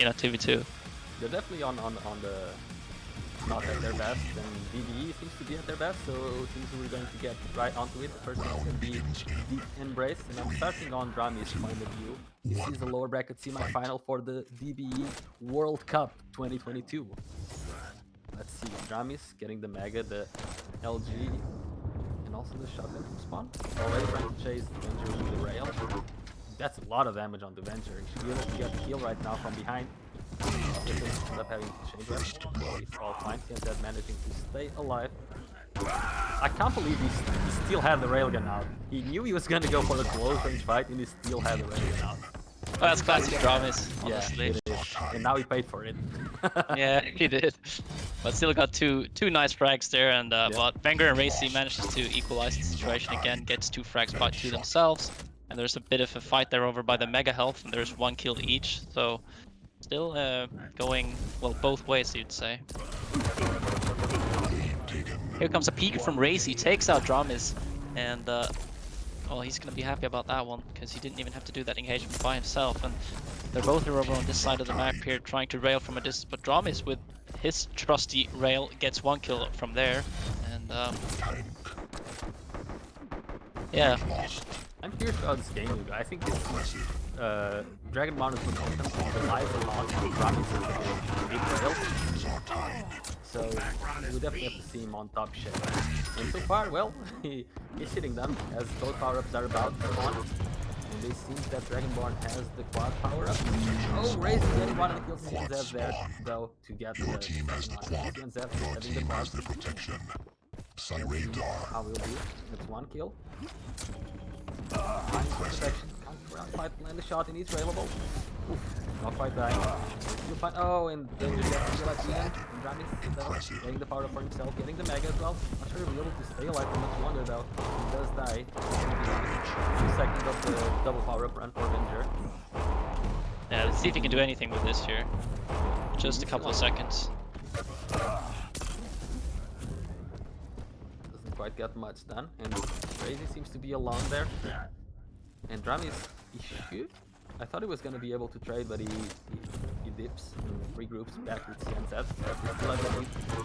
2v2. They're definitely on the not at their best, and DBE seems to be at their best, so it seems we're going to get right onto it. First one will be the Embrace, and I'm starting on drami's point of view. This is the lower bracket semi-final for the DBE World Cup 2022. Let's see, drami's getting the Mega, the LG, and also the shotgun from spawn. Already trying to chase Venger with the rail. That's a lot of damage on the Venger. He should be able to get the kill right now from behind. End up having to change weapon. It's all fine. That managing to stay alive. I can't believe he still had the railgun out. He knew he was going to go for a close range fight, and he still had the railgun out. Well, that's classic dramiS, honestly. Yeah, it is. And now he paid for it. Yeah, he did. But still got two nice frags there, and but Wenger and RAISY manages to equalize the situation again, gets 2 frags by to themselves, and there's a bit of a fight there over by the Mega Health, and there's 1 kill each, so still going, well, both ways, you'd say. Here comes a peek from RAISY, takes out dramiS, and well, he's gonna be happy about that one, because he didn't even have to do that engagement by himself, and they're both here over on this side of the map here, trying to rail from a distance, but dramiS with his trusty rail gets 1 kill from there, and yeah. I'm curious about this game, Luca. I think this Dragon Ball is momentum relies a lot on drami's big rail. So we definitely have to see him on top shape. And so far, well, he's hitting them as both power-ups are about to spawn. And it seems that Dragonborn has the quad power-up. Oh, RAISY getting one of the kills. CNZ there, though, to get the CNZ having the quad. How will do? That's 1 kill. Protection. Comes around 5 land the shot and he's available. Oof, not quite dying. Oh, and then you get to at the end. And dramiS getting the power up for himself, getting the Mega as well. Not sure he'll be able to stay alive for much longer though. He does die. 2 seconds of the double power up run for Venger. Yeah, let's see if he can do anything with this here. Just a couple of seconds. Doesn't quite get much done, and RAISY seems to be alone there. And dramiS, he should. I thought he was going to be able to trade, but he dips and regroups back with CNZ.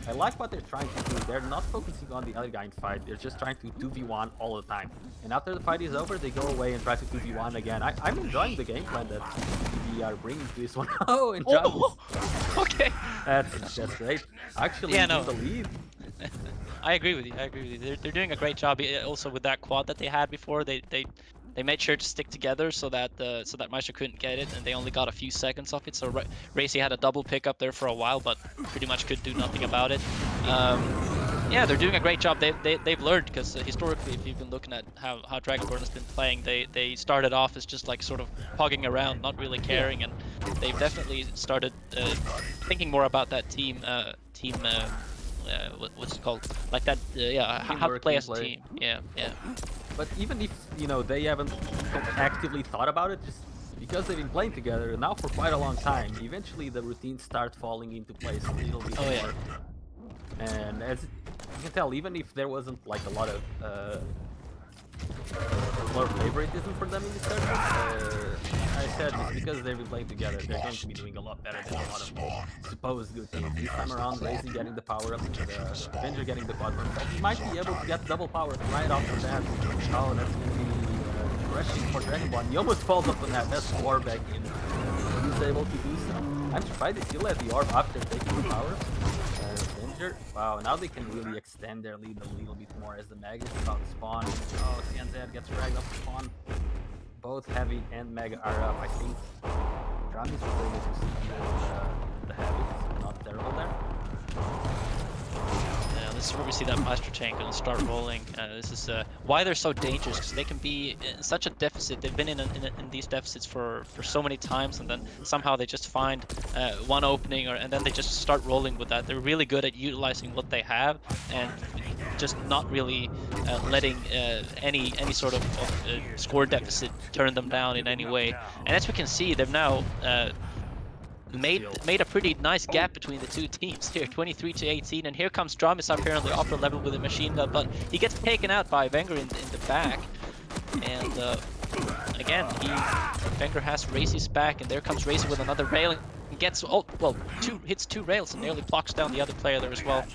I like what they're trying to do. They're not focusing on the other guy in fight. They're just trying to 2v1 all the time. And after the fight is over, they go away and try to 2v1 again. I'm enjoying the game plan that we are bringing to this one. Oh, and dramiS. Okay. That's great. Actually, yeah, in no. the lead. I agree with you. They're doing a great job. Also with that quad that they had before, they made sure to stick together so that myztro couldn't get it, and they only got a few seconds off it. So RAISY had a double pick up there for a while, but pretty much could do nothing about it. Yeah, they're doing a great job. They've learned, because historically, if you've been looking at how Dragonborn has been playing, they started off as just like sort of hogging around, not really caring, and they've definitely started thinking more about that team. What's it called? Like that, yeah, how to play as a team. Yeah. But even if, they haven't actively thought about it, just because they've been playing together now for quite a long time, eventually the routines start falling into place a little bit more. Yeah. And as you can tell, even if there wasn't like a lot of favoritism for them in this tournament, I said just because they've been playing together, they're going to be doing a lot better than a lot of supposed good teams. This time around, RAISY getting the power up, Venger getting the quad for himself. He might be able to get double power right off the bat. Oh, that's going to be rushing for Dragonborn. He almost falls off the net. That's war back in. He's able to do so. I'm surprised they still have the orb after taking the power. Venger, wow, now they can really extend their lead a little bit more as the Mega is about to spawn. Oh, CNZ gets dragged off the spawn. Both Heavy and Mega are up, I think. dramiS was able to see the Heavy, not terrible there. Yeah, this is where we see that myztro tank gonna start rolling. This is why they're so dangerous, because they can be in such a deficit. They've been in these deficits for so many times, and then somehow they just find one opening, and then they just start rolling with that. They're really good at utilizing what they have and just not really letting any sort of score deficit turn them down in any way. And as we can see, they've now made a pretty nice gap between the two teams here, 23-18, and here comes dramiS up here on the upper level with a machine gun, but he gets taken out by Wenger in the back, and again, Wenger has RAISY's back, and there comes RAISY with another railing and gets hits 2 rails and nearly blocks down the other player there as well.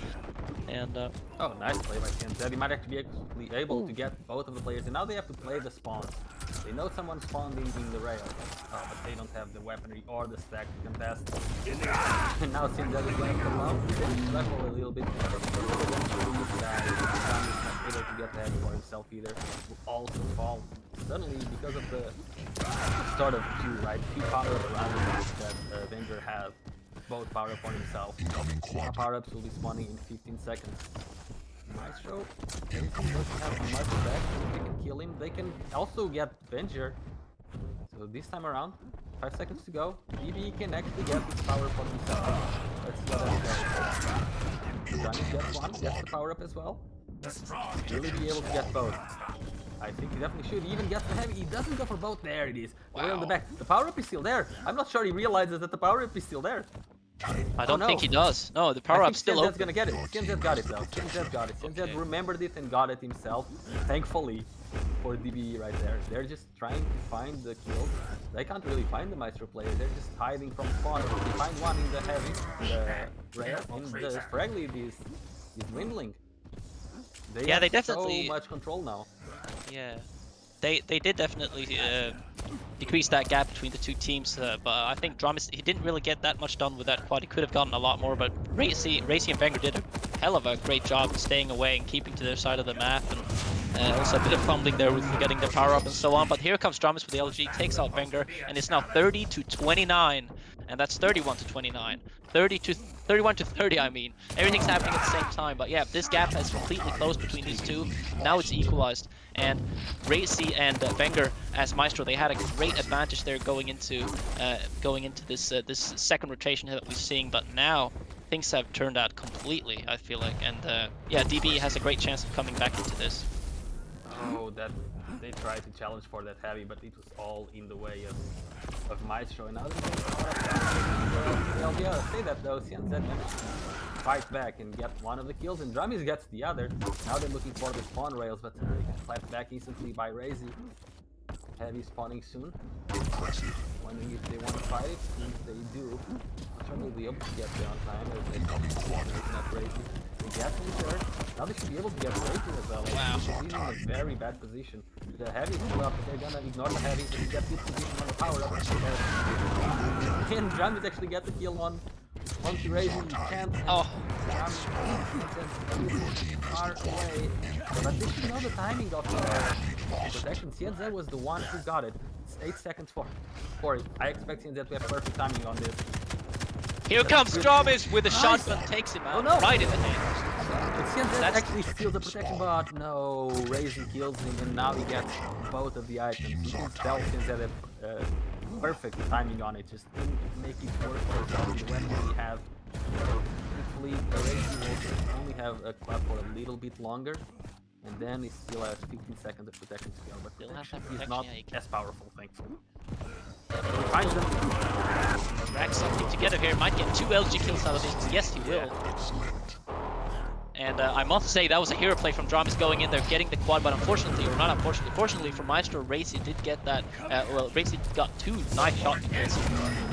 And oh, nice play by TNZ. He might actually be able to get both of the players, and now they have to play the spawns. They know someone spawned in the rail, but they don't have the weaponry or the stack to contest. And now TNZ is left alone. They level a little bit. Eventually, this guy is not able to get the head for himself either. Will also fall suddenly because of the start of Q, right? Q power-up rounds that Venger has. Both power up on himself. More power-ups will be spawning in 15 seconds. myztro, everything doesn't have much effect. They can kill him. They can also get Venger. So this time around, 5 seconds to go. DBE can actually get this power up on himself. Let's see how that goes. dramiS gets one, gets the power up as well. Will he be able to get both? I think he definitely should. He even gets the heavy. He doesn't go for both. There it is. Wow. Way on the back. The power up is still there. I'm not sure he realizes that the power up is still there. I don't think he does. No, the power up's still open. Gonna get it. TNZ got it though. TNZ got it. TNZ remembered it and got it himself. Thankfully for DBE right there. They're just trying to find the kills. They can't really find the myztro player. They're just hiding from spawn. They find one in the heavy, the rail, and the frag lead is dwindling. They have definitely so much control now. Yeah, they did definitely decrease that gap between the two teams, but I think dramiS, he didn't really get that much done with that quad. He could have gotten a lot more, but RAISY and Venger did a hell of a great job staying away and keeping to their side of the map, and also a bit of fumbling there with getting the power up and so on. But here comes dramiS with the LG, takes out Venger, and it's now 30-29, and that's 31-29. 31-30, I mean. Everything's happening at the same time, but yeah, this gap has completely closed between these two. Now it's equalized, and RAISY and Venger as myztro, they had a great advantage there going into this this second rotation that we're seeing, but now things have turned out completely, I feel like, and yeah, DBE has a great chance of coming back into this. Oh, that they tried to challenge for that heavy, but it was all in the way of myztro. And now they'll say that though, TNZ managed to fight back and get one of the kills, and dramiS gets the other. Now they're looking for the spawn rails, but they get clapped back instantly by RAISY. Heavy spawning soon. Wondering if they want to fight it. If they do, I'm sure they'll be able to get there on time as they stop not RAISY. They get him there. Now they should be able to get RAISY as well. Wow. He's in a very bad position. The heavy is still up, they're gonna ignore the heavy, they get this position on the power up. Can dramiS actually get the kill on RAISY? Can't. Oh. Far away. But they should know the timing of the protection. TNZ was the one who got it. It's 8 seconds for it. I expect TNZ to have perfect timing on this. Here comes dramiS with a shotgun, takes him out right in the head. TNZ actually steals the protection, but no, RAISY kills him, and now he gets both of the items. You can tell TNZ had perfect timing on it, just didn't make it work for himself. The weapon we have, hopefully RAISY will only have a clap for a little bit longer, and then he still has 15 seconds of protection to go, but protection is not as powerful, thankfully. He finds them. Rack something together here, might get 2 LG kills out of this. Yes, he will. And I must say that was a hero play from dramiS going in there, getting the quad, but unfortunately, or not unfortunately, fortunately for myztro, RAISY did get that, well, RAISY got 2 nice shot kills,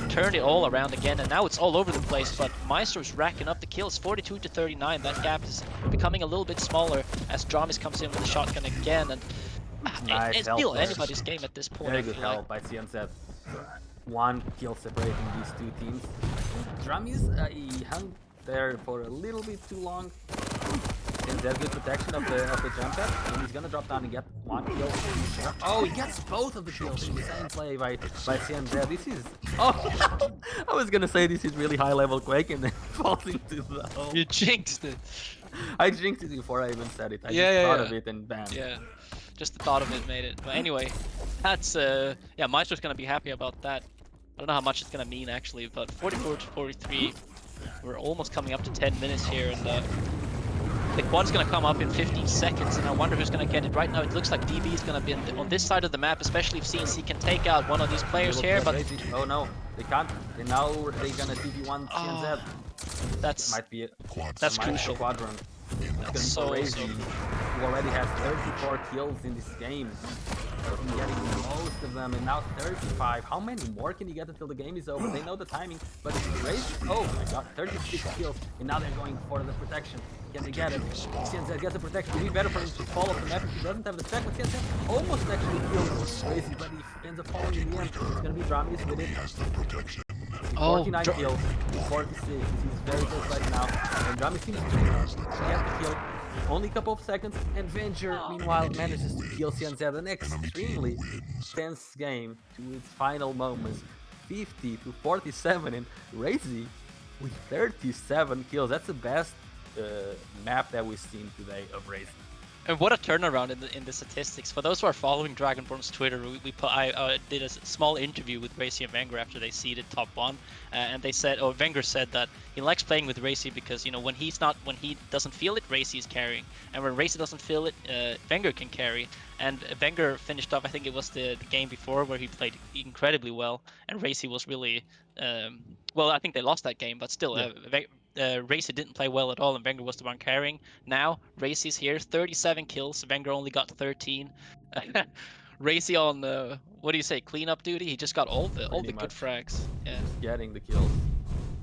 turned it all around again, and now it's all over the place, but myztro's racking up the kills, 42-39, that gap is becoming a little bit smaller as dramiS comes in with the shotgun again, and it's still anybody's game at this point. Very good help by TNZ. 1 kill separating these two teams. And dramiS, he hung there for a little bit too long. And there's good protection of the jump pad, and he's gonna drop down and get 1 kill. Oh, he gets both of the kills in the same play by TNZ. This is I was gonna say this is really high level Quake, and then falls into the hole. You jinxed it. I jinxed it before I even said it. I just thought of it and bam. Yeah, just the thought of it made it. But anyway, that's yeah, myztro's gonna be happy about that. I don't know how much it's gonna mean actually, but 44-43. We're almost coming up to 10 minutes here, and the quad's gonna come up in 15 seconds, and I wonder who's gonna get it. Right now it looks like DB is gonna be on this side of the map, especially if CNC can take out one of these players here, but oh no, they can't. They're gonna DB1 TNZ. That's might be it. That's crucial. Quad run. It's gonna be so crazy. Who already has 34 kills in this game. He's getting most of them, and now 35. How many more can he get until the game is over? They know the timing, but it's great. Oh my god, 36 kills, and now they're going for the protection. Can they get it? CNZ gets the protection. It'd be better for him to follow the map if he doesn't have the check, but CNZ almost actually kills Crazy, but he ends up falling in the end. It's gonna be dramiS with it. 49 kills, 46. He's very close right now, and dramiS seems to get the kill. Only a couple of seconds, and Venger, meanwhile, manages to kill CNZ. An extremely tense game to its final moments. 50 to 47, and RAISY with 37 kills. That's the best map that we've seen today of RAISY. And what a turnaround in the statistics. For those who are following Dragonborn's Twitter, I did a small interview with RAISY and Wenger after they seeded top 1, and they said, Wenger said that he likes playing with RAISY because, you know, when he doesn't feel it, RAISY is carrying, and when RAISY doesn't feel it, Wenger can carry. And Wenger finished off, I think it was the game before, where he played incredibly well, and RAISY was really, well, I think they lost that game, but still, RAISY didn't play well at all, and Wenger was the one carrying. Now, RAISY's here, 37 kills, Wenger only got 13. RAISY on, what do you say, cleanup duty? He just got all the good frags. Yeah. Just getting the kills.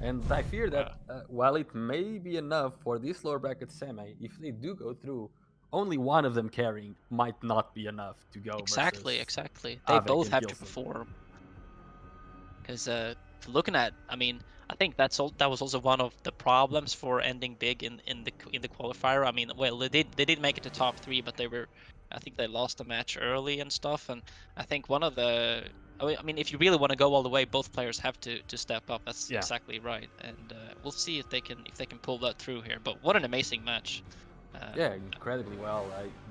And I fear that while it may be enough for this lower bracket semi, if they do go through, only one of them carrying might not be enough to go. Exactly. They both have to perform. Because looking at, I mean, I think that was also one of the problems for ending big in the qualifier. I mean, well, they did make it to top 3, but I think they lost the match early and stuff. And I think one of the, I mean, if you really want to go all the way, both players have to step up. That's exactly right. And we'll see if they can pull that through here. But what an amazing match. Yeah, incredibly well.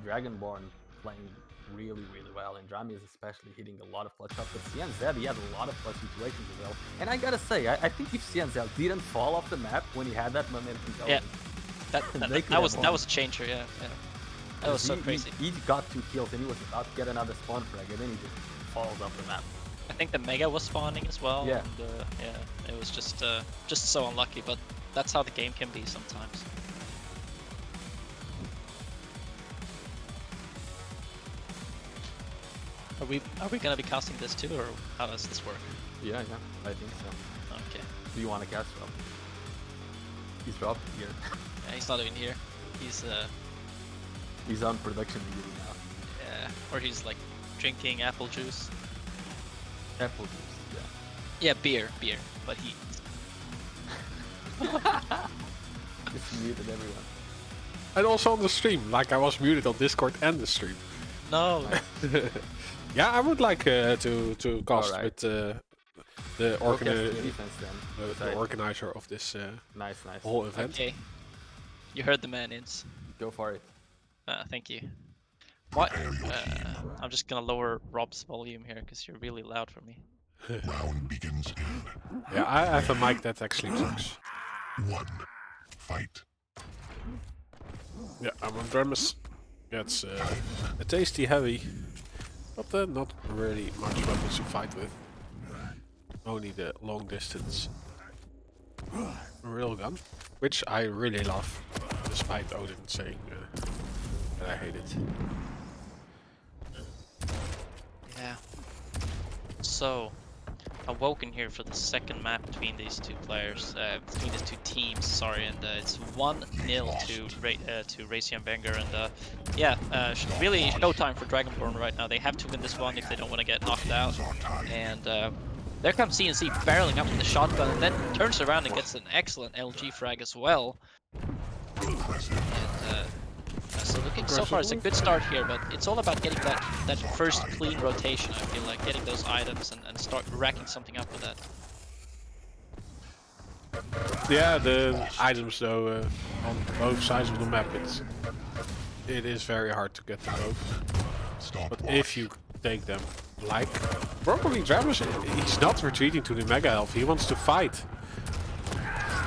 Dragonborn playing really well, and dramiS especially hitting a lot of clutch shots. But CNZ, he has a lot of clutch situations as well. And I gotta say, I think if CNZ didn't fall off the map when he had that momentum going, that was a changer. Yeah. That was so crazy. He got 2 kills, and he was about to get another spawn frag, and then he just falls off the map. I think the Mega was spawning as well. Yeah. And, it was just so unlucky, but that's how the game can be sometimes. Are we gonna be casting this too, or how does this work? Yeah, I think so. Okay. Do you want to cast Rob? He's Rob here. Yeah, he's not even here. He's on production meeting now. Yeah, or he's like drinking apple juice. Apple juice, yeah. Yeah, beer, but he just muted everyone. And also on the stream, like I was muted on Discord and the stream. No. Yeah, I would like to cast with the organizer of this nice whole event. Okay. You heard the man, Ince. Go for it. Thank you. What? I'm just gonna lower Rob's volume here because you're really loud for me. Round begins. Yeah, I have a mic that actually works. 1. Fight. Yeah, I'm on dramiS. Yeah, it's a tasty heavy, but not really much weapons to fight with. Only the long distance railgun, which I really love, despite Odin saying that I hate it. Yeah. So, Awoken here for the second map between these two players, between these two teams. Sorry, and it's 1-0 to RAISY and Wenger, and really showtime for Dragonborn right now. They have to win this one if they don't want to get knocked out. And there comes CNC barreling up with the shotgun, and then turns around and gets an excellent LG frag as well. And so looking so far, it's a good start here, but it's all about getting that first clean rotation. I feel like getting those items and start racking something up with that. Yeah, the items though on both sides of the map, it is very hard to get them both. But if you take them, like probably dramiS, he's not retreating to the mega health. He wants to fight.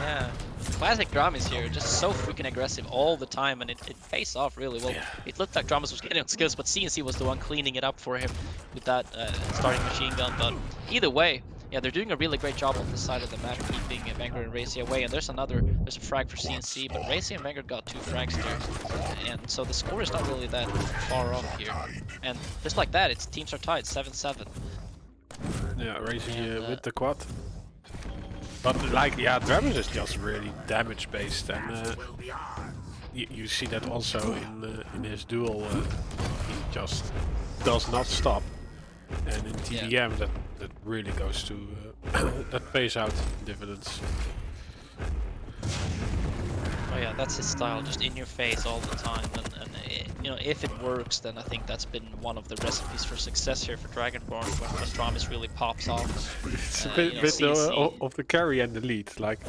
Yeah. Classic dramiS here, just so freaking aggressive all the time, and it pays off really well. Yeah. It looked like dramiS was getting on skills, but CNC was the one cleaning it up for him with that starting machine gun. But either way, Yeah, they're doing a really great job on this side of the map, keeping Wenger and RAISY away. And there's a frag for CNC, but RAISY and Wenger got 2 frags there, and so the score is not really that far off here. And just like that, it's teams are tied 7-7. Yeah, RAISY And, with the quad. But like, yeah, dramiS is just really damage based, and you see that also in his duel. He just does not stop, and in TDM that really goes to that pays out dividends. Oh yeah, that's his style, just in your face all the time, and you know, if it works, then I think that's been one of the recipes for success here for Dragonborn when dramiS really pops off. It's a You know, bit CNC of the carry and the lead, like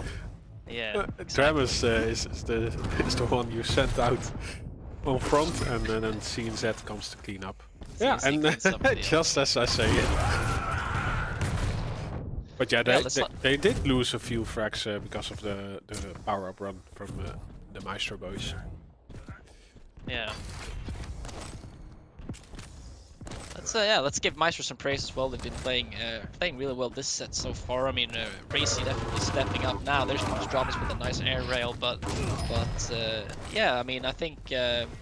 yeah, dramiS is the one you sent out on front, and then CNZ comes to clean up. Yeah, CNC cleans up, and yeah. just as I say it. But yeah, they did lose a few frags because of the power-up run from the myztro boys. Yeah. Let's give myztro some praise as well. They've been playing really well this set so far. I mean, RAISY definitely stepping up now. There's dramiS with a nice air rail, but yeah, I mean, I think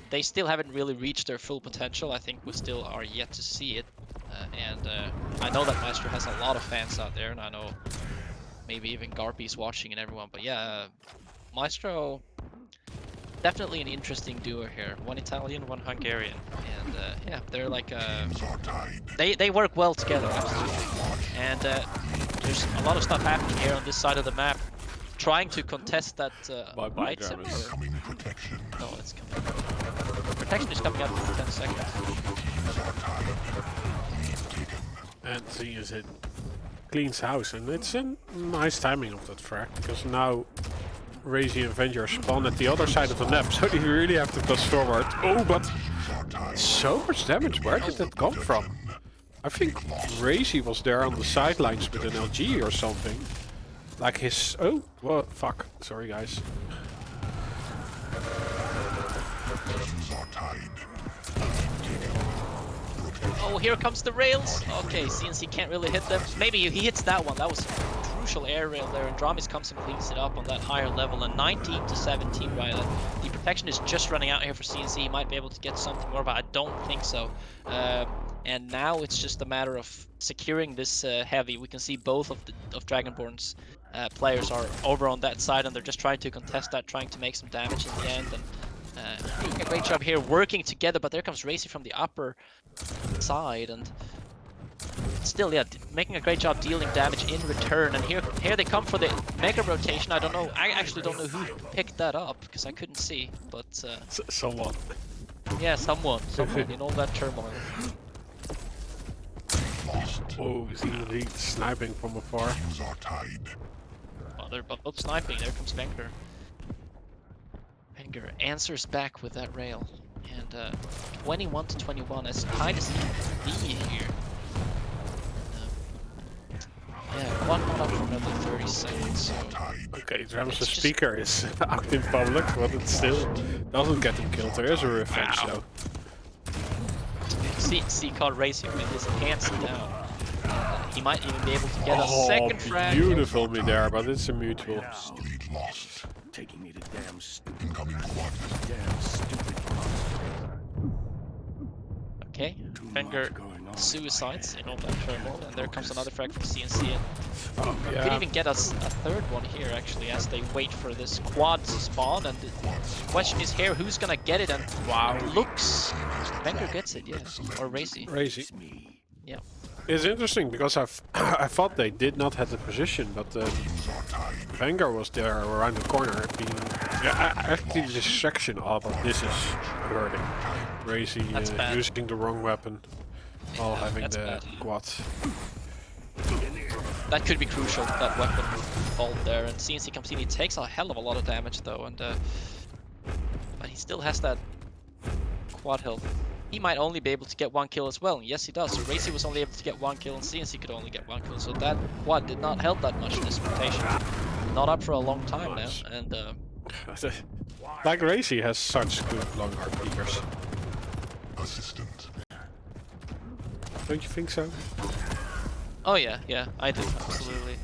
they still haven't really reached their full potential. I think we still are yet to see it. And I know that myztro has a lot of fans out there, and I know maybe even Garpy's watching and everyone. But yeah, myztro, definitely an interesting duo here. One Italian, one Hungarian, and yeah, they're like they work well together, absolutely. And there's a lot of stuff happening here on this side of the map, trying to contest that item. No, it's coming. Protection is coming up in 10 seconds. And CNZ cleans house, and it's a nice timing of that frag, because now RAISY and Venger spawn at the other side of the map, so you really have to push forward. Oh, but so much damage, where did that come from? I think RAISY was there on the sidelines with an LG or something. Like his... Oh, well, fuck. Sorry, guys. Oh, here comes the rails. Okay, CNC can't really hit them. Maybe he hits that one. That was a crucial air rail there, and dramiS comes and cleans it up on that higher level. And 19-17, right? The protection is just running out here for CNC. He might be able to get something more, but I don't think so. And now it's just a matter of securing this heavy. We can see both of Dragonborn's players are over on that side, and they're just trying to contest that, trying to make some damage in the end. And doing a great job here, working together. But there comes RAISY from the upper side, and still, yeah, making a great job dealing damage in return. And here they come for the mega rotation. I don't know. I actually don't know who picked that up because I couldn't see. But someone. Yeah, someone in all that turmoil. Oh, he's sniping from afar. Oh, they're both sniping. There comes Wenger. Wenger answers back with that rail. And 21-21, as tight as he can be here. Yeah, one not up for another 30 seconds. So okay, dramiS' speaker is out in public, but it still doesn't get him killed. There is a revenge though. See caught RAISY with his pants down. He might even be able to get a second frag. Beautiful me there, but it's a mutual. Taking me to damn stupid. Okay, Wenger suicides in all that turmoil, and there comes another frag from CNC. And yeah. could even get us a third one here, actually, as they wait for this quad to spawn. And the question is here, who's gonna get it? And wow, looks Wenger gets it, yeah, or RAISY. RAISY. Yeah. It's interesting because I thought they did not have the position, but Wenger was there around the corner. Actually, the distraction. Oh, but this is hurting. RAISY using the wrong weapon while having the quad. That could be crucial. That weapon fault there, and CNC comes in. He takes a hell of a lot of damage though, and but he still has that quad health. He might only be able to get 1 kill as well. Yes, he does. So RAISY was only able to get 1 kill, and CNC could only get 1 kill. So that quad did not help that much in this rotation. Not up for a long time now, and like RAISY has such good long arc peekers. Assistant. Don't you think so? Oh yeah, yeah, I do, absolutely.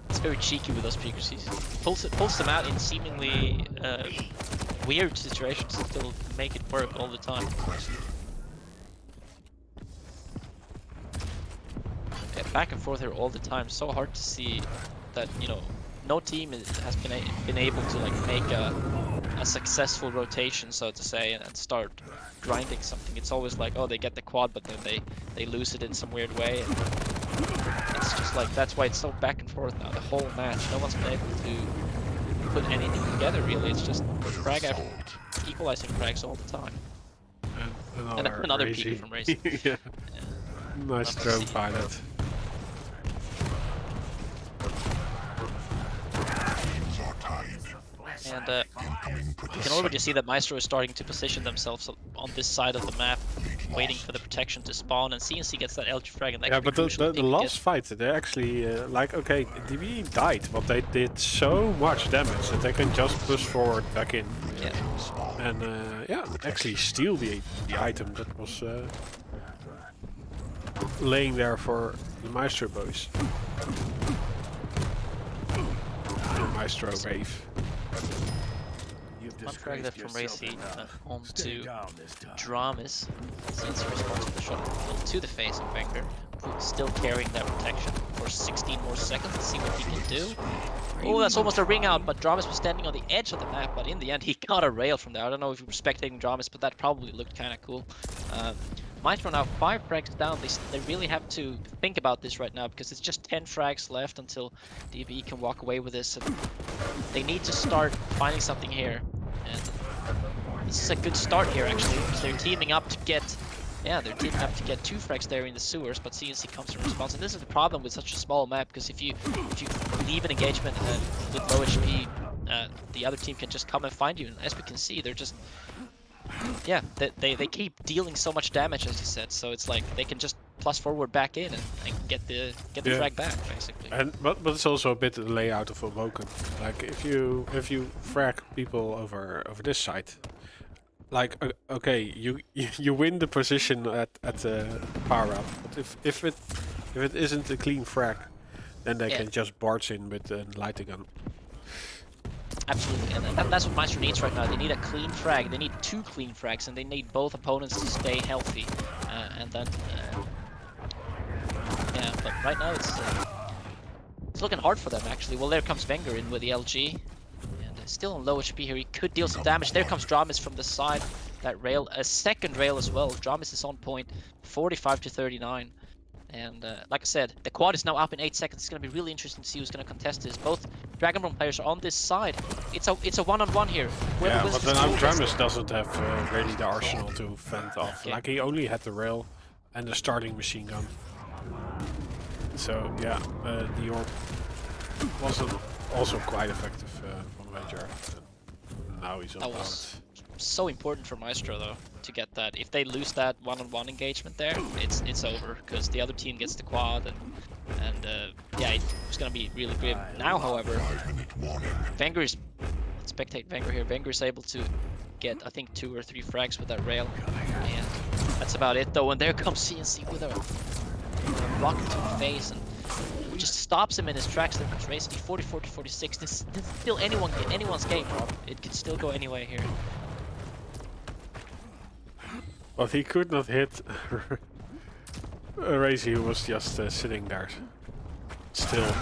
It's very cheeky with those peekers. He pulls them out in seemingly weird situations and still make it work all the time. Yeah, back and forth here all the time. So hard to see that, you know, no team has been able to like make a successful rotation, so to say, and start grinding something. It's always like, oh, they get the quad, but then they lose it in some weird way. And it's just like, that's why it's so back and forth now. The whole match, no one's been able to put anything together really. It's just frag after equalizing frags all the time. And another peeker from RAISY. Yeah. Yeah. Nice drone pilot. Hands are tied. And you can already see that myztro is starting to position themselves on this side of the map, waiting for the protection to spawn, and CNC gets that LG frag, and that Yeah, could be but crucial the if they last fight, they actually, like, okay, DBE died, but they did so much damage that they can just push forward back in. Yeah. And, yeah, actually steal the item that was laying there for the myztro boys. The myztro RAVE. One frag left from RAISY on to dramiS. CNC responds with a shot to the face of Wenger, still carrying that protection for 16 more seconds. Let's see what he can do. Oh, that's almost a ring out, but dramiS was standing on the edge of the map, but in the end he got a rail from there. I don't know if you were spectating dramiS, but that probably looked kind of cool. myztro now 5 frags down. They really have to think about this right now, because it's just 10 frags left until DBE can walk away with this. And they need to start finding something here. And this is a good start here actually, because they're teaming up to get, yeah, they're teaming up to get 2 frags there in the sewers, but CNC comes in response. And this is the problem with such a small map, because if you leave an engagement with low HP, the other team can just come and find you. And as we can see, they're just, yeah, they keep dealing so much damage, as you said. So it's like they can just plus forward back in and get the frag back basically. And but it's also a bit the layout of Awoken. Like if you frag people over this side, like okay, you win the position at the power up, but if it isn't a clean frag, then they can just barge in with a lighting gun. Absolutely, and that's what myztro needs right now. They need a clean frag. They need 2 clean frags, and they need both opponents to stay healthy. And then, yeah, but right now it's looking hard for them actually. Well, there comes Wenger in with the LG, and still on low HP here. He could deal some damage. There comes dramiS from the side. That rail, a second rail as well. dramiS is on point, 45 to 39. And like I said, the quad is now up in 8 seconds. It's going to be really interesting to see who's going to contest this. Both Dragonborn players are on this side. It's a one-on-one here. Yeah, but then dramiS doesn't have really the arsenal to fend off. Okay. Like he only had the rail and the starting machine gun. So yeah, the orb wasn't also quite effective from Venger. Now he's on That was so important for myztro though, to get that. If they lose that one-on-one engagement there, it's over, because the other team gets the quad, and yeah, it's gonna be really grim. Now, however, Wenger is, let's spectate Wenger here. Wenger is able to get, I think, 2 or 3 frags with that rail, and that's about it though. And there comes CNC with a rocket to the face, and just stops him in his tracks. There comes RAISY 44 to 46. This is still anyone's game, Rob. It could still go any way here. But he could not hit RAISY, who was just sitting there. Still.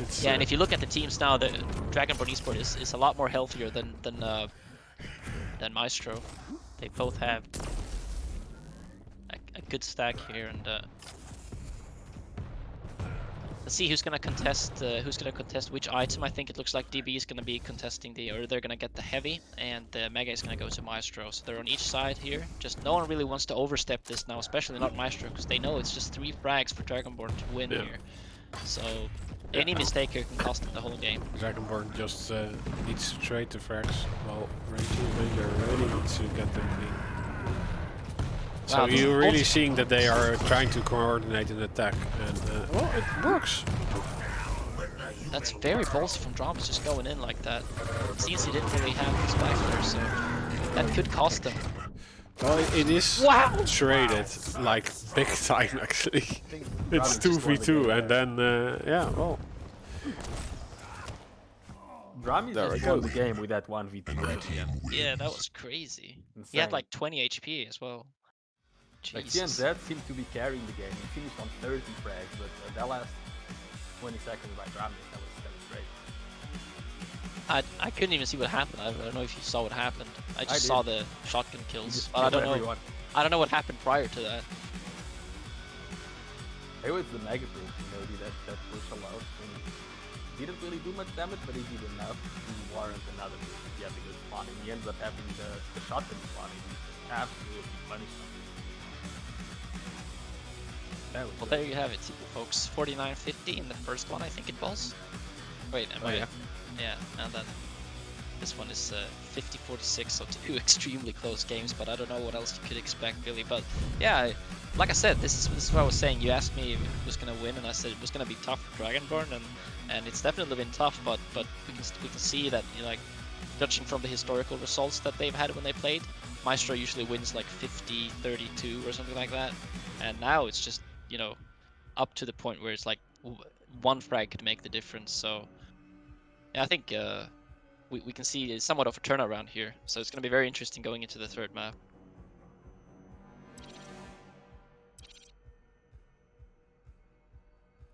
It's, yeah, and if you look at the teams now, the Dragonborn Esport is a lot more healthier than myztro. They both have a good stack here, and let's see who's gonna contest which item. I think it looks like DB is gonna be contesting they're gonna get the heavy, and the mega is gonna go to myztro. So they're on each side here. Just no one really wants to overstep this now, especially not myztro, because they know it's just 3 frags for Dragonborn to win here. So any mistake here can cost them the whole game. Dragonborn just needs to trade the frags, while RAISY really needs to get them clean. So Wow, you're really seeing that they are trying to coordinate an attack, and well, it works. That's very ballsy from dramiS, just going in like that. CNC didn't really have his back there, so that could cost them. Well, it is Wow. traded like big time actually. think It's dramiS just won the 2v2 game and there. then yeah, well, dramiS There we just won go. the game with that 1v2. Yeah, that was crazy. He Insane. had like 20 HP as well. Like Jesus. TNZ seemed to be carrying the game. He finished on 30 frags, but that last 20 seconds by dramiS, that was great. I couldn't even see what happened. I don't know if you saw what happened. I just did. saw the shotgun He kills. just But I killed don't know. everyone. I don't know what happened prior to that. It was the mega proof, that push allowed. And didn't really do much damage, but he did enough to warrant another move. Yeah, because spawn, and he ends up having the shotgun spawn, and he absolutely punished him. That was Well, there you have it, folks. 49-50 in the first one, I think it was. Wait, am Oh, I? yeah. Yeah, and then this one is 50-46, so two extremely close games. But I don't know what else you could expect, really. But yeah, like I said, this is what I was saying. You asked me if it was gonna win, and I said it was gonna be tough for Dragonborn, and it's definitely been tough. But we can see that, you know, like, judging from the historical results that they've had when they played, myztro usually wins like 50-32 or something like that, and now it's just, you know, up to the point where it's like one frag could make the difference. So yeah, I think we can see somewhat of a turnaround here. So it's going to be very interesting going into the third map.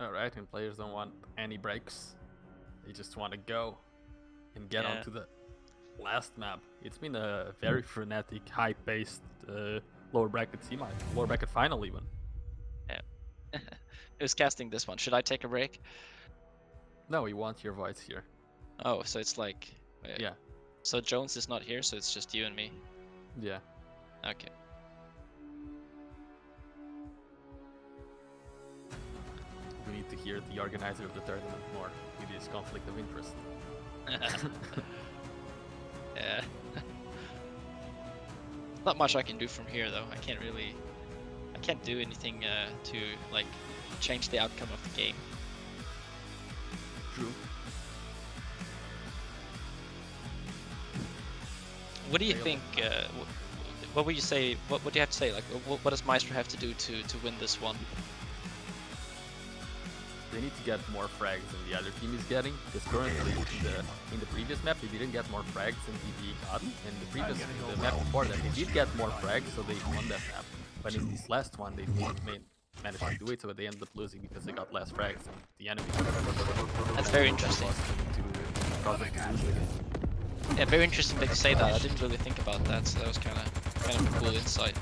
Alright, and players don't want any breaks. They just want to go and get Yeah. onto the last map. It's been a very frenetic, high-paced lower bracket lower bracket final even. Who's casting this one? Should I take a break? No, we want your voice here. Oh, so it's like, Yeah, so Jones is not here, so it's just you and me. yeah. Okay. We need to hear the organizer of the tournament more with his conflict of interest. Yeah. Not much I can do from here, though. I can't do anything to like change the outcome of the game. True. What do you Really? think? What would you say? What do you have to say? Like, what does myztro have to do to win this one? They need to get more frags than the other team is getting, because currently in the previous map they didn't get more frags than DBE got, and the map before that they did get more frags, so they won that map. But in this last one they didn't manage to do it, so they ended up losing because they got less frags than the enemy. That's very interesting. To cause them to lose the game. Yeah, very interesting that you say that. I didn't really think about that, so that was kind of a cool insight.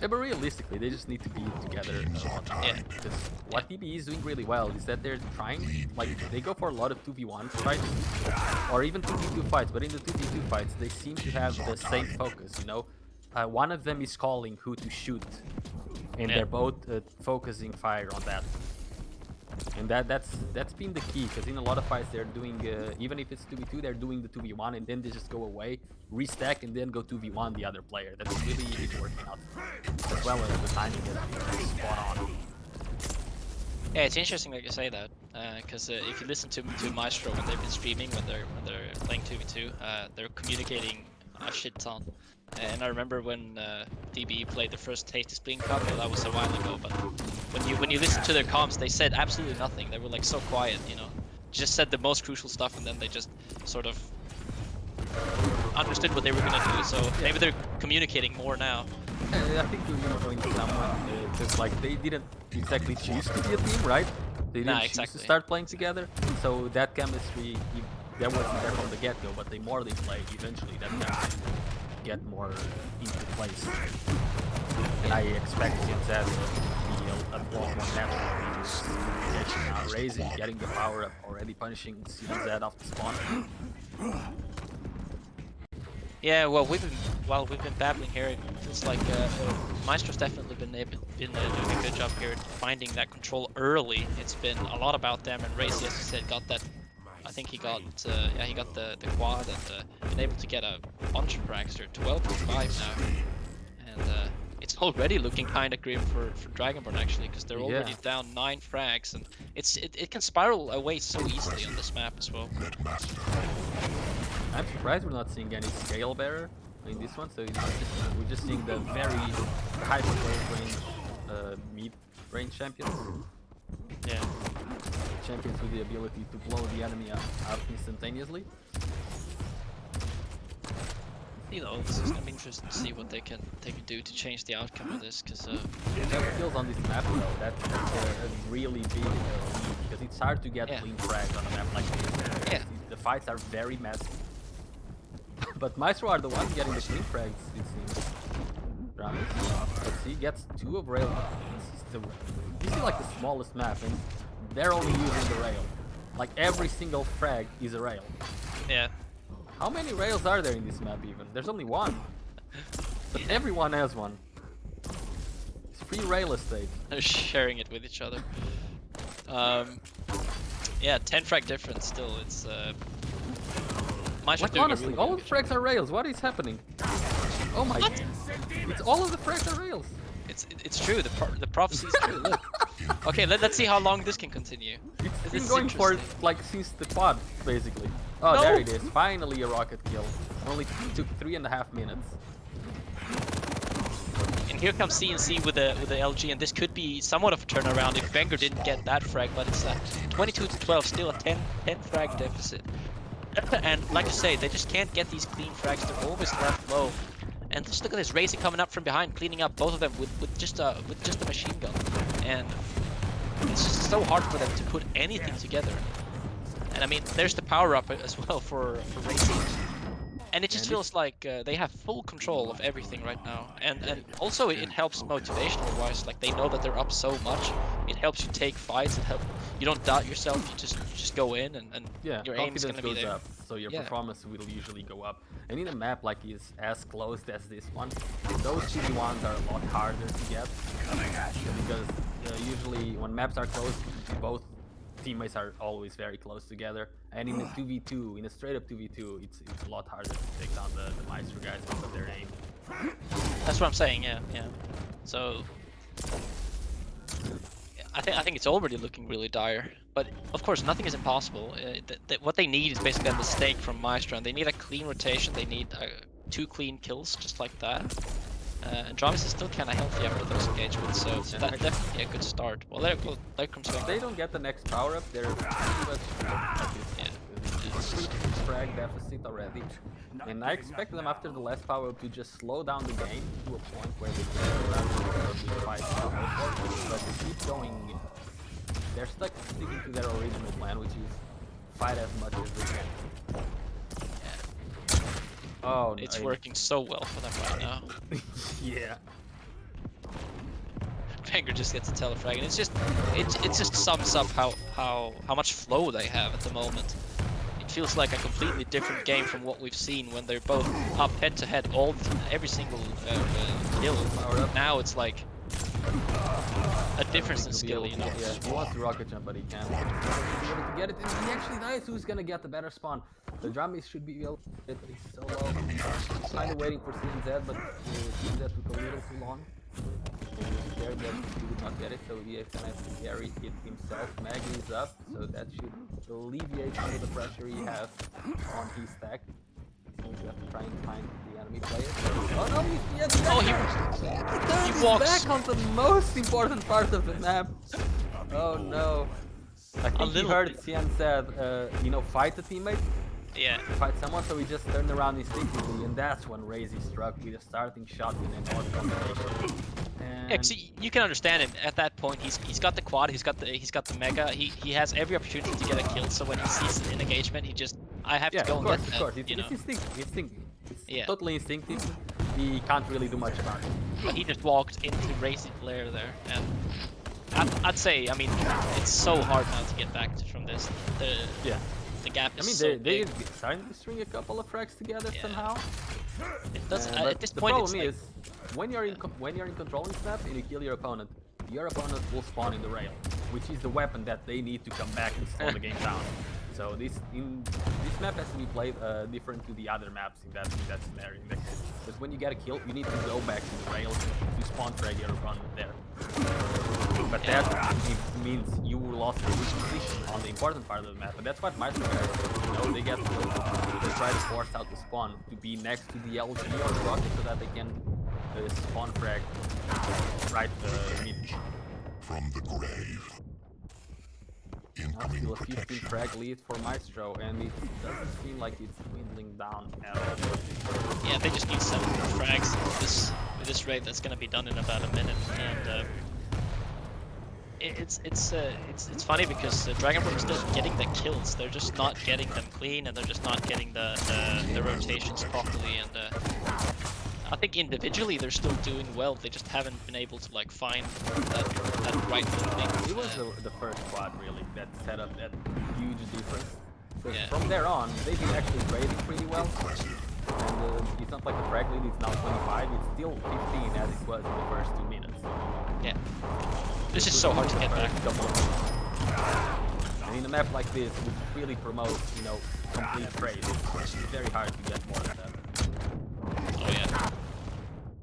Yeah, but realistically, they just need to be together a lot more. Yeah. Because what DBE is doing really well is that they're trying, like, they go for a lot of 2v1 fights, or even 2v2 fights, but in the 2v2 fights, they seem to have the same focus, you know? One of them is calling who to shoot, and Yeah. they're both focusing fire on that. And that's been the key, because in a lot of fights they're doing, even if it's 2v2, they're doing the 2v1, and then they just go away, restack, and then go 2v1 the other player. That's really working out. As well as the timing is spot on. Yeah, it's interesting that you say that, because if you listen to myztro when they've been streaming, when they're playing 2v2, they're communicating a shit ton. And I remember when DBE played the first Tasty Spleen Cup, well, that was a while ago, but when you listen to their comms, they said absolutely nothing. They were like so quiet, you know, just said the most crucial stuff, and then they just sort of understood what they were gonna do. So maybe they're communicating more now. I think you're going to someone, because like they didn't exactly choose to be a team, right? They didn't choose exactly. to start playing together, so that chemistry, that wasn't there from the get-go, but the more they play, eventually that chemistry get more into place. And I expect CNZ to be a lot more natural. Raising, getting the power up, already punishing CNZ off the spawn. Yeah, well, we've been babbling here. It's like myztro's definitely been doing a good job here at finding that control early. It's been a lot about them, and RAISY, as you said, got that. I think he got he got the quad and been able to get a bunch of frags here, 12.5 now, and it's already looking kind of grim for Dragonborn actually, because they're already down 9 frags, and it can spiral away so easily on this map as well. I'm surprised we're not seeing any scale bearer. in this one. So we're just seeing the very hyper close range mid-range champions. Yeah. Champions with the ability to blow the enemy up instantaneously. You know, this is gonna be interesting to see what they can do to change the outcome of this, because The kills on this map, though, that's a really big lead, because it's hard to get clean frags on a map like this. Yeah. The fights are very messy. But myztro are the ones getting the clean frags, it seems. dramiS. Let's see, gets 2 of rail. This is like the smallest map, and they're only using the rail. Like every single frag is a rail. yeah. How many rails are there in this map even? There's only one. But everyone has one. It's free rail estate. They're sharing it with each other. Yeah, 10 frag difference still. It's myztro Like doing a honestly, really all good of the frags are rails. What is happening? Oh my god. It's all of the frags are rails. It's true. The prophecy is true. Look. Okay, let's see how long this can continue. It's This been is going for interesting. like since the pod, basically. Oh, No. there it is. Finally a rocket kill. Only took 3.5 minutes. And here comes CNC with the LG, and this could be somewhat of a turnaround if Wenger didn't get that frag, but it's 22 to 12, still a 10 frag deficit. And like I say, they just can't get these clean frags. They're always left low. And just look at this, RAISY coming up from behind, cleaning up both of them with just a machine gun. And it's just so hard for them to put anything together. And I mean, there's the power up as well for RAISY. And it just feels like they have full control of everything right now. And also it helps motivational wise, like they know that they're up so much. It helps you take fights, you don't doubt yourself, you just go in and Yeah, your aim's confidence gonna be goes there. up, so your Yeah. performance will usually go up. And in a map like is as closed as this one, those 2v1s are a lot harder to get. Because usually when maps are close, both teammates are always very close together. And in a 2v2, in a straight up 2v2, it's a lot harder to take down the myztro guys because of their aim. That's what I'm saying, yeah. So I think it's already looking really dire. But of course, nothing is impossible. What they need is basically a mistake from myztro, and they need a clean rotation. They need 2 clean kills, just like that. And dramiS is still kind of healthy after those engagements, so that's definitely a good start. Well, there comes If they don't get the next power up, they're pretty much frag deficit already. And I expect them after the last power up to just slow down the game to a point where they can fight. But they keep going. They're sticking to their original plan, which is fight as much as they can. Oh, It's working so well for them right now. Yeah. Wenger just gets a telefrag, and it just sums up how much flow they have at the moment. It feels like a completely different game from what we've seen when they're both up head to head every single kill. Now it's like a difference in skill, you know. Yeah, he wants to rocket jump, but he can't. He'll be able to get it, and he actually dies. Who's gonna get the better spawn? The dramiS should be able to get it, but he's so low. He's kind of waiting for CNZ, but CNZ took a little too long. He was scared that he would not get it, so he gonna have to carry it himself. Maggie is up, so that should alleviate some of the pressure he has on his stack. So you have to try and find the enemy player. Oh no, he walks back on the most important part of the map. Oh no. I think he heard Cian said, fight the teammate. Yeah. Fight someone, so he just turned around instinctively, and that's when RAISY struck with a starting shot with an odd combination. Yeah, see, you can understand him at that point. He's got the quad, he's got the mega. He has every opportunity to get a kill. So when he sees an engagement, I have to go and get that. Of course, it's instinctive. It's totally instinctive. He can't really do much about it. But he just walked into RAISY Flare there, and I'd say, I mean, it's so hard now to get back from this. The gap is so big. They're starting to string a couple of frags together somehow. It does, but at this the point, problem it's is, when you're in controlling snap and you kill your opponent will spawn in the rail, which is the weapon that they need to come back and slow the game down. So this map has to be played different to the other maps in that scenario. Because when you get a kill, you need to go back to the rail to spawn frag your opponent there. But that means you lost your weak position on the important part of the map, and that's what myztro does. You know, they try to force out the spawn to be next to the LG or the rocket so that they can spawn frag right mid. From the grave. Now still a 15 frag lead for myztro, and it doesn't seem like it's dwindling down at all. Yeah, they just need 7 frags with this raid that's gonna be done in about a minute, and it's funny because Dragonborn is still getting the kills. They're just not getting them clean, and they're just not getting the rotations properly. And I think individually they're still doing well. They just haven't been able to like find that right thing. It was the first squad really that set up that huge difference. So Yeah. from there on, they've been actually trading pretty well. And it's not like the frag lead is now 25, it's still 15 as it was in the first 2 minutes. Yeah, this is so hard to get back. And in a map like this, which really promotes, you know, complete trade, it's very hard to get more than that. Oh yeah.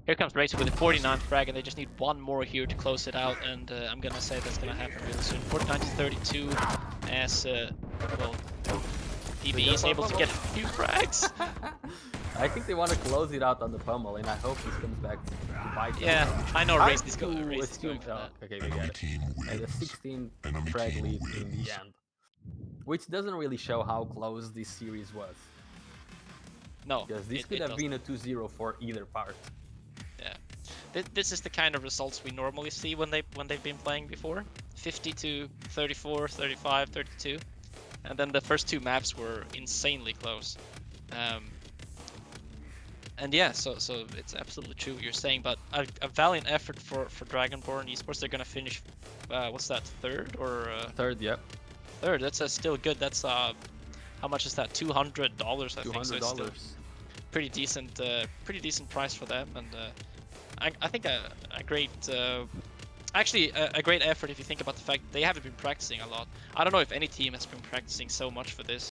Here comes RAISY with a 49 frag, and they just need one more here to close it out, and I'm gonna say that's gonna happen really soon. 49 to 32, as well, DBE is able to get a few frags. I think they want to close it out on the pummel, and I hope this comes back to bite them. Yeah, I know RAISY's going for Oh, that. okay, we get it. And a 16 frag lead in the end. Which doesn't really show how close this series was. No, Because this could it have been a 2-0 for either part. Yeah, this is the kind of results we normally see when they've been playing before. 50 to 34, 35, 32, and then the first 2 maps were insanely close. And yeah, so it's absolutely true what you're saying, but a valiant effort for Dragonborn Esports. They're gonna finish, what's that, 3rd or? Third, yep. 3rd. That's still good. That's how much is that? $200, I think. So it's still pretty decent price for them, and I think a great, actually a great effort if you think about the fact that they haven't been practicing a lot. I don't know if any team has been practicing so much for this.